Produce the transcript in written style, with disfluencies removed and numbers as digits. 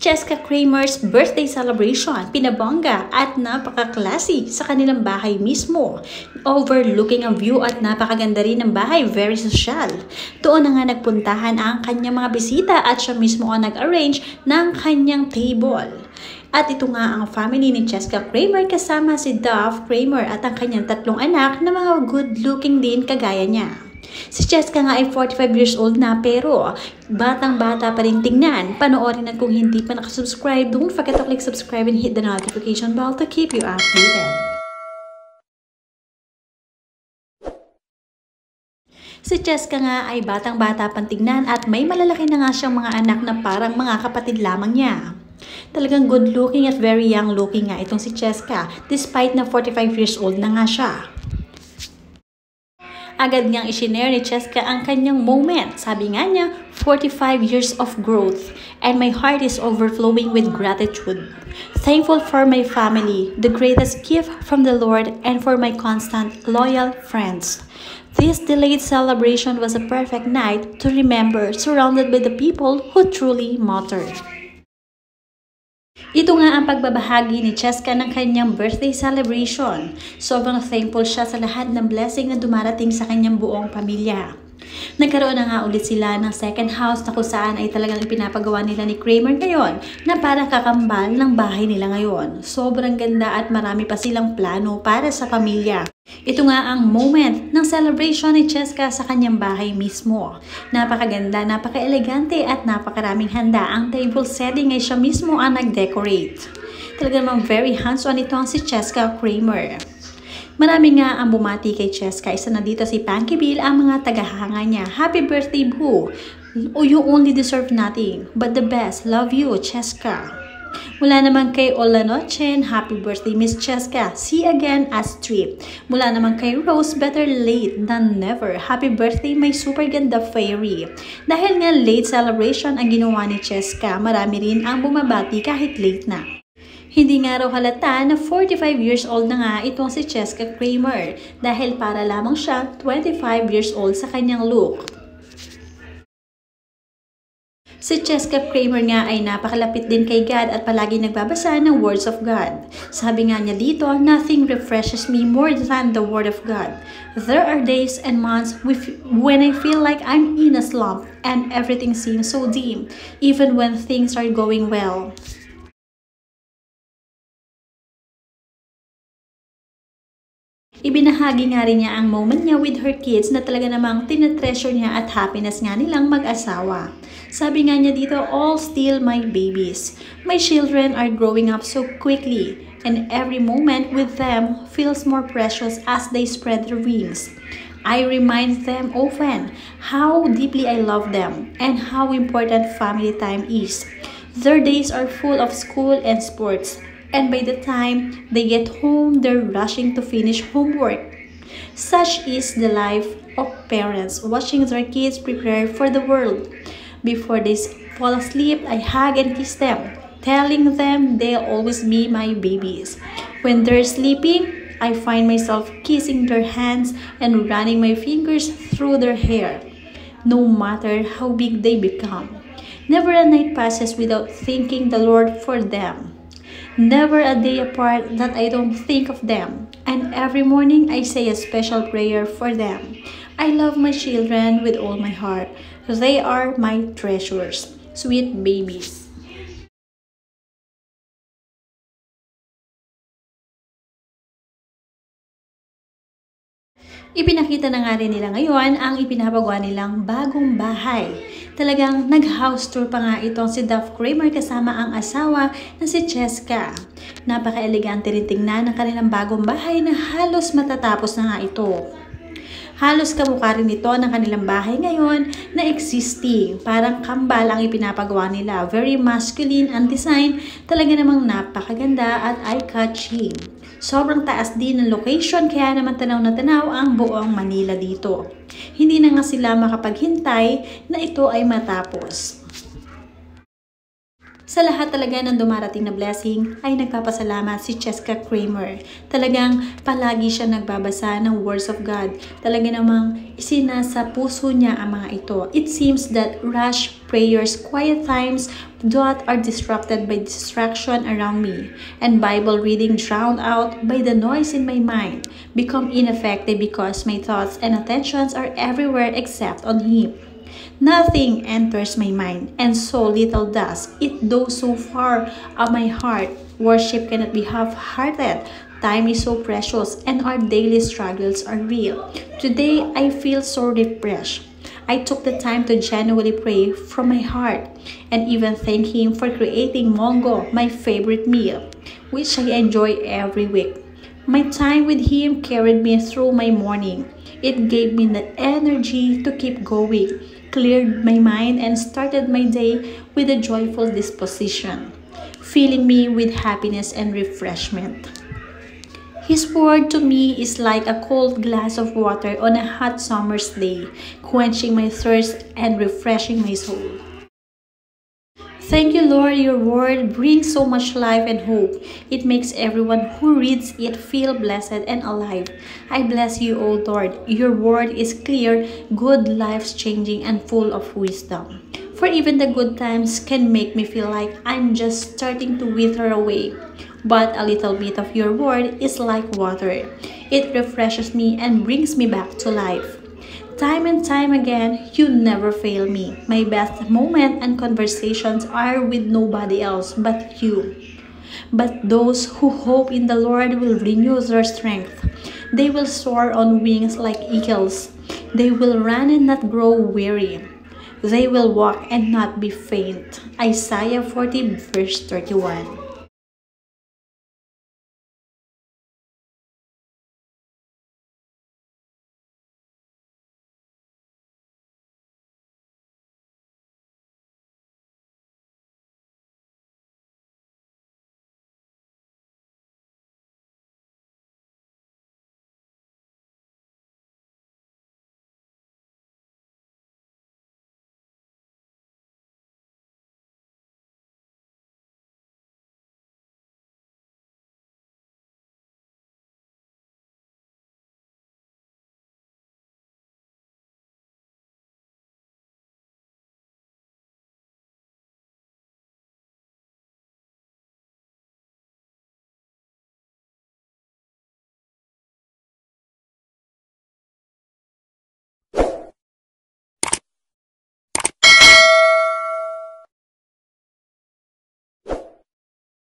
Cheska Kramer's birthday celebration, pinabongga at napaka-classy sa kanilang bahay mismo. Overlooking ang view at napakaganda rin ng bahay, very social. Doon na nga nagpuntahan ang kanyang mga bisita at siya mismo ang nag-arrange ng kanyang table. At ito nga ang family ni Cheska Kramer kasama si Dove Kramer at ang kanyang 3 anak na mga good-looking din kagaya niya. Si Cheska nga ay 45 years old na pero batang-bata pa rin tingnan. Panoorin at kung hindi pa nakasubscribe, don't forget to click subscribe and hit the notification bell to keep you updated. Si Cheska nga ay batang-bata pang tingnan at may malalaki na nga siyang mga anak na parang mga kapatid lamang niya. Talagang good looking at very young looking nga itong si Cheska despite na 45 years old na nga siya. Agad niyang isinare ni Cheska ang kanyang moment. Sabi nga niya, 45 years of growth and my heart is overflowing with gratitude. Thankful for my family, the greatest gift from the Lord, and for my constant, loyal friends. This delayed celebration was a perfect night to remember, surrounded by the people who truly matter. Ito nga ang pagbabahagi ni Cheska ng kanyang birthday celebration. Sobrang thankful siya sa lahat ng blessing na dumarating sa kanyang buong pamilya. Nagkaroon na nga ulit sila ng second house na kung saan ay talagang ipinapagawa nila ni Kramer ngayon na parang kakambal ng bahay nila ngayon. Sobrang ganda at marami pa silang plano para sa pamilya. Ito nga ang moment ng celebration ni Cheska sa kanyang bahay mismo. Napakaganda, napaka-elegante at napakaraming handa. Ang table setting ay siya mismo ang nag-decorate. Talaga namang very hands-on ito ang si Cheska Kramer. Marami nga ang bumati kay Cheska. Isa na dito si Panky Bill ang mga tagahanga niya. Happy birthday, boo! You only deserve nothing but the best. Love you, Cheska. Mula naman kay Olanochen, happy birthday Miss Cheska. See again as trip. Mula naman kay Rose, better late than never. Happy birthday my super ganda fairy. Dahil nga late celebration ang ginawa ni Cheska, marami rin ang bumabati kahit late na. Hindi nga raw halata na 45 years old na nga itong si Cheska Kramer dahil para lamang siya 25 years old sa kanyang look. Si Cheska Kramer nga ay napakalapit din kay God at palagi nagbabasa ng words of God. Sabi nga niya dito, nothing refreshes me more than the word of God. There are days and months when I feel like I'm in a slump and everything seems so dim, even when things are going well. Ibinahagi nga rin niya ang moment niya with her kids na talaga namang tinatreasure niya at happiness nga nilang mag-asawa. Sabi nga niya dito, all still my babies. My children are growing up so quickly and every moment with them feels more precious as they spread their wings. I remind them often how deeply I love them and how important family time is. Their days are full of school and sports. And by the time they get home, they're rushing to finish homework. Such is the life of parents watching their kids prepare for the world. Before they fall asleep, I hug and kiss them, telling them they'll always be my babies. When they're sleeping, I find myself kissing their hands and running my fingers through their hair, no matter how big they become. Never a night passes without thanking the Lord for them. Never a day apart that I don't think of them, and every morning I say a special prayer for them. I love my children with all my heart. They are my treasures, sweet babies. Ipinakita na nga rin nila ngayon ang ipinapagawa nilang bagong bahay. Talagang nag-house tour pa nga itong si Dove Kramer kasama ang asawa na si Cheska. Napaka-elegante rin tingnan ng kanilang bagong bahay na halos matatapos na nga ito. Halos kamukha rin ito ng kanilang bahay ngayon na existing. Parang kambal ang ipinapagawa nila. Very masculine ang design. Talaga namang napakaganda at eye-catching. Sobrang taas din ng location kaya naman tanaw na tanaw ang buong Manila dito. Hindi na nga sila makapaghintay na ito ay matapos. Sa lahat talaga ng dumarating na blessing ay nagpapasalamat si Cheska Kramer. Talagang palagi siya nagbabasa ng words of God. Talaga namang isinasa puso niya ang mga ito. It seems that rush prayers, quiet times that are disrupted by distraction around me, and Bible reading drowned out by the noise in my mind become ineffective because my thoughts and attentions are everywhere except on Him. Nothing enters my mind, and so little does it go so far of my heart. Worship cannot be half-hearted. Time is so precious, and our daily struggles are real. Today, I feel so refreshed. I took the time to genuinely pray from my heart, and even thank Him for creating Mongo, my favorite meal, which I enjoy every week. My time with Him carried me through my morning. It gave me the energy to keep going, cleared my mind, and started my day with a joyful disposition, filling me with happiness and refreshment. His word to me is like a cold glass of water on a hot summer's day, quenching my thirst and refreshing my soul. Thank you, Lord. Your word brings so much life and hope. It makes everyone who reads it feel blessed and alive. I bless you, O Lord. Your word is clear, good, life-changing, and full of wisdom. For even the good times can make me feel like I'm just starting to wither away. But a little bit of your word is like water. It refreshes me and brings me back to life. Time and time again, you never fail me. My best moment and conversations are with nobody else but you. But those who hope in the Lord will renew their strength. They will soar on wings like eagles. They will run and not grow weary. They will walk and not be faint. Isaiah 40 verse 31.